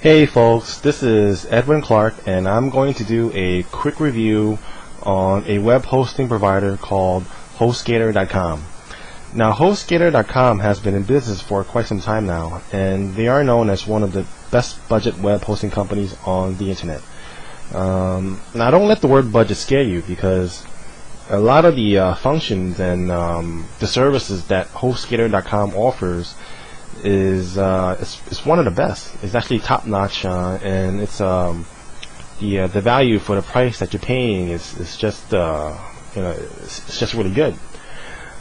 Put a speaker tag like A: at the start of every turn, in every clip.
A: Hey folks, this is Edwin Clark and I'm going to do a quick review on a web hosting provider called hostgator.com. Now hostgator.com has been in business for quite some time now, and they are known as one of the best budget web hosting companies on the internet. Now don't let the word budget scare you, because a lot of the functions and the services that hostgator.com offers is it's one of the best. It's actually top notch, and it's the value for the price that you're paying is just it's just really good.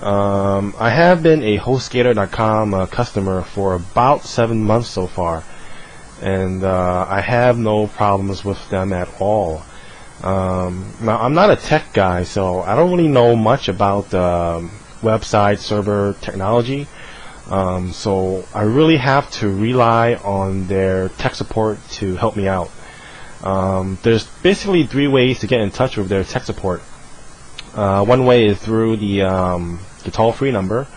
A: I have been a hostgator.com customer for about 7 months so far, and I have no problems with them at all. Now I'm not a tech guy, so I don't really know much about website server technology. So I really have to rely on their tech support to help me out. There's basically 3 ways to get in touch with their tech support. One way is through the toll-free number,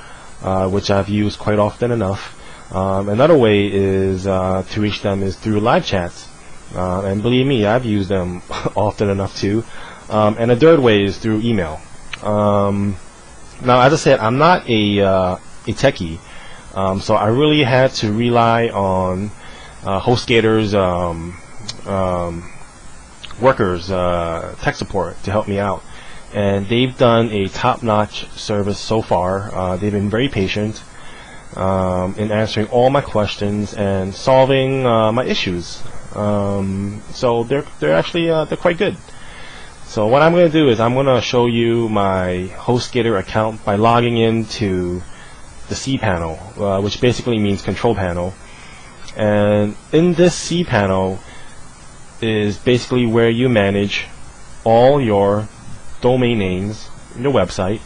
A: which I've used quite often enough. Another way is to reach them is through live chats, and believe me, I've used them often enough too. And the third way is through email. Now, as I said, I'm not a techie. So I really had to rely on HostGator's workers, tech support, to help me out, and they've done a top-notch service so far. They've been very patient in answering all my questions and solving my issues. So they're actually they're quite good. So what I'm going to do is I'm going to show you my HostGator account by logging into the C panel, which basically means control panel. And in this C panel is basically where you manage all your domain names in your website.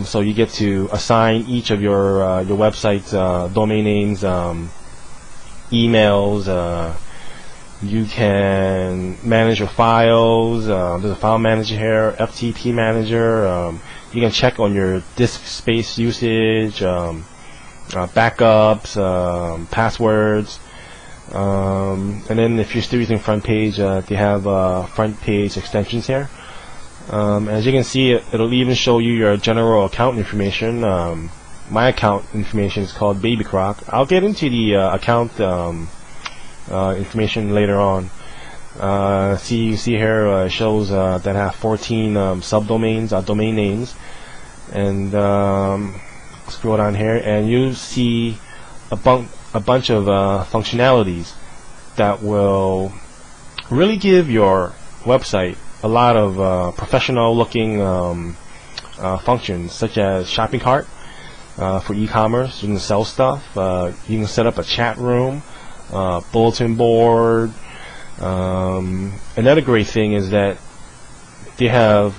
A: So you get to assign each of your website's domain names, emails. You can manage your files. There's a file manager here, FTP manager. You can check on your disk space usage, backups, passwords, and then if you're still using front page, they have front page extensions here. As you can see, it'll even show you your general account information. My account information is called Baby Croc. I'll get into the account information later on. You see here, it shows that I have 14 subdomains, domain names, and scroll down here and you see a bunch of functionalities that will really give your website a lot of professional looking functions, such as shopping cart for e-commerce. You can sell stuff. You can set up a chat room, bulletin board. Another great thing is that they have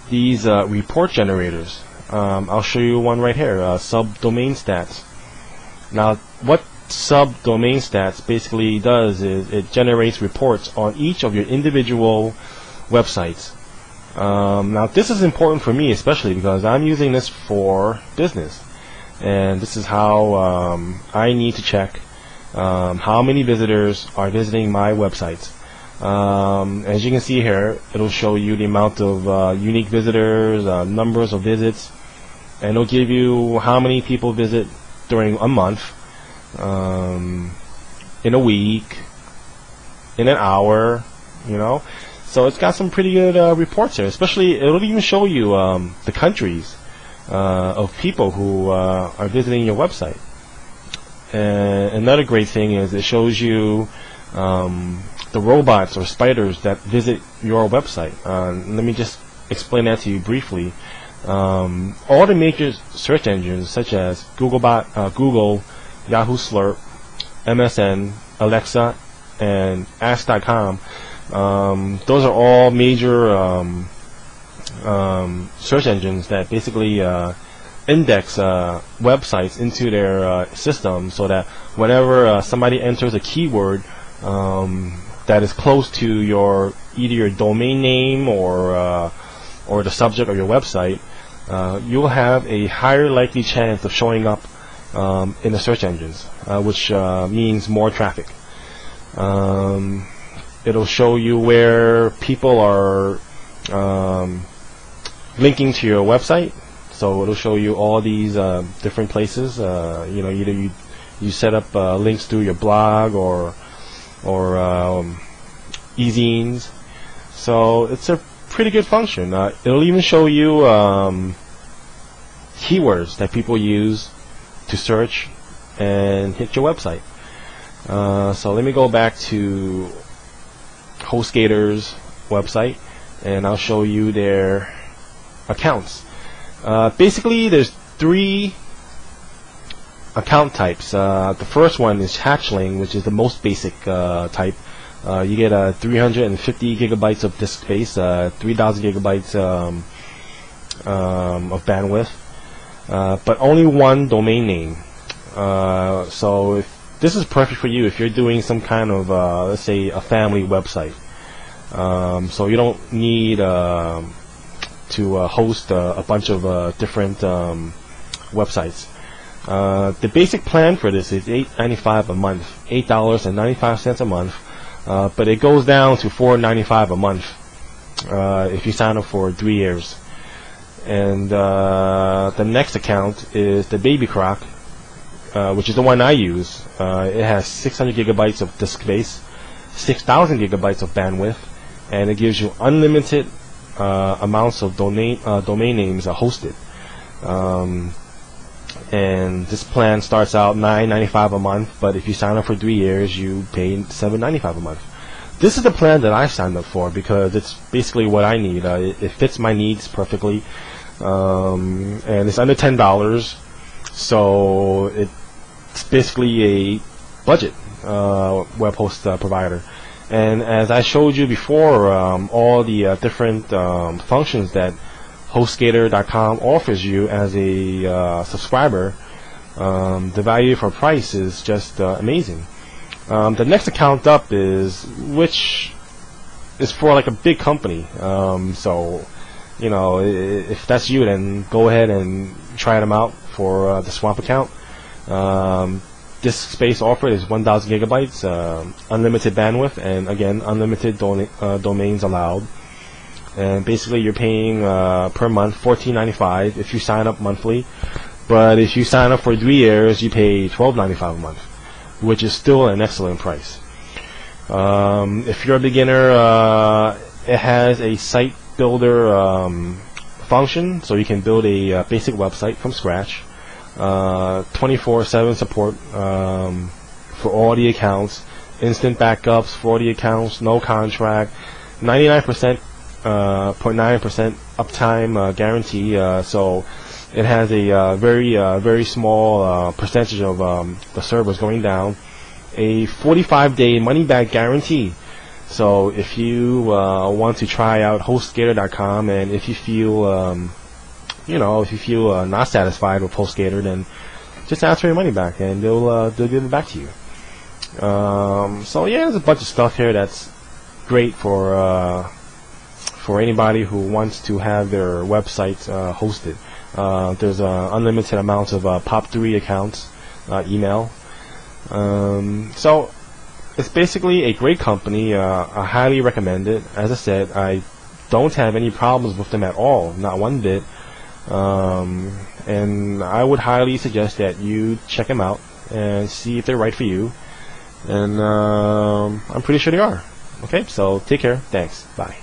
A: these report generators. I'll show you one right here, subdomain stats. Now what subdomain stats basically does is it generates reports on each of your individual websites. Now this is important for me, especially because I'm using this for business, and this is how I need to check how many visitors are visiting my websites. As you can see here, it'll show you the amount of unique visitors, numbers of visits, and it'll give you how many people visit during a month, in a week, in an hour, So it's got some pretty good reports here. Especially, it'll even show you the countries of people who are visiting your website. And another great thing is it shows you the robots or spiders that visit your website. Let me just explain that to you briefly. All the major search engines, such as Googlebot, Google, Yahoo Slurp, MSN, Alexa, and Ask.com, those are all major search engines that basically index websites into their system, so that whenever somebody enters a keyword that is close to either your domain name or the subject of your website, you'll have a higher likely chance of showing up in the search engines, which means more traffic. It'll show you where people are linking to your website. So it'll show you all these different places. Either you set up links through your blog or e-zines. So it's a pretty good function. It'll even show you keywords that people use to search and hit your website. So let me go back to HostGator's website, and I'll show you their accounts. Basically, there's 3 account types. The first one is hatchling, which is the most basic type. You get 350 gigabytes of disk space, 3,000 gigabytes of bandwidth, but only one domain name. So if this is perfect for you if you're doing some kind of, let's say, a family website. So you don't need to host a bunch of different websites. The basic plan for this is $8.95 a month, $8.95 a month, but it goes down to $4.95 a month if you sign up for 3 years. And the next account is the Baby Croc, which is the one I use. It has 600 gigabytes of disk space, 6,000 gigabytes of bandwidth, and it gives you unlimited amounts of domain names hosted. And this plan starts out $9.95 a month, but if you sign up for 3 years, you pay $7.95 a month. This is the plan that I signed up for because it's basically what I need. It fits my needs perfectly, and it's under $10, so it's basically a budget web host provider. And as I showed you before, all the different functions that hostgator.com offers you as a subscriber, the value for price is just amazing. The next account up which is for like a big company. So, if that's you, then go ahead and try them out for the Swamp account. Disk space offered is 1,000 gigabytes, unlimited bandwidth, and again, unlimited domains allowed. And basically, you're paying per month $14.95 if you sign up monthly. But if you sign up for 3 years, you pay $12.95 a month, which is still an excellent price. If you're a beginner, it has a site builder function, so you can build a basic website from scratch. 24/7 support for all the accounts, instant backups for all the accounts, no contract, 99.9% uptime guarantee. So it has a very small percentage of the servers going down. A 45-day money-back guarantee. So if you want to try out hostgator.com, and if you feel not satisfied with HostGator, then just ask for your money back, and they'll give it back to you. So yeah, there's a bunch of stuff here that's great for anybody who wants to have their website hosted. There's unlimited amounts of POP3 accounts, email. So it's basically a great company. I highly recommend it. As I said, I don't have any problems with them at all, not one bit. And I would highly suggest that you check them out and see if they're right for you. And I'm pretty sure they are. Okay, so take care. Thanks. Bye.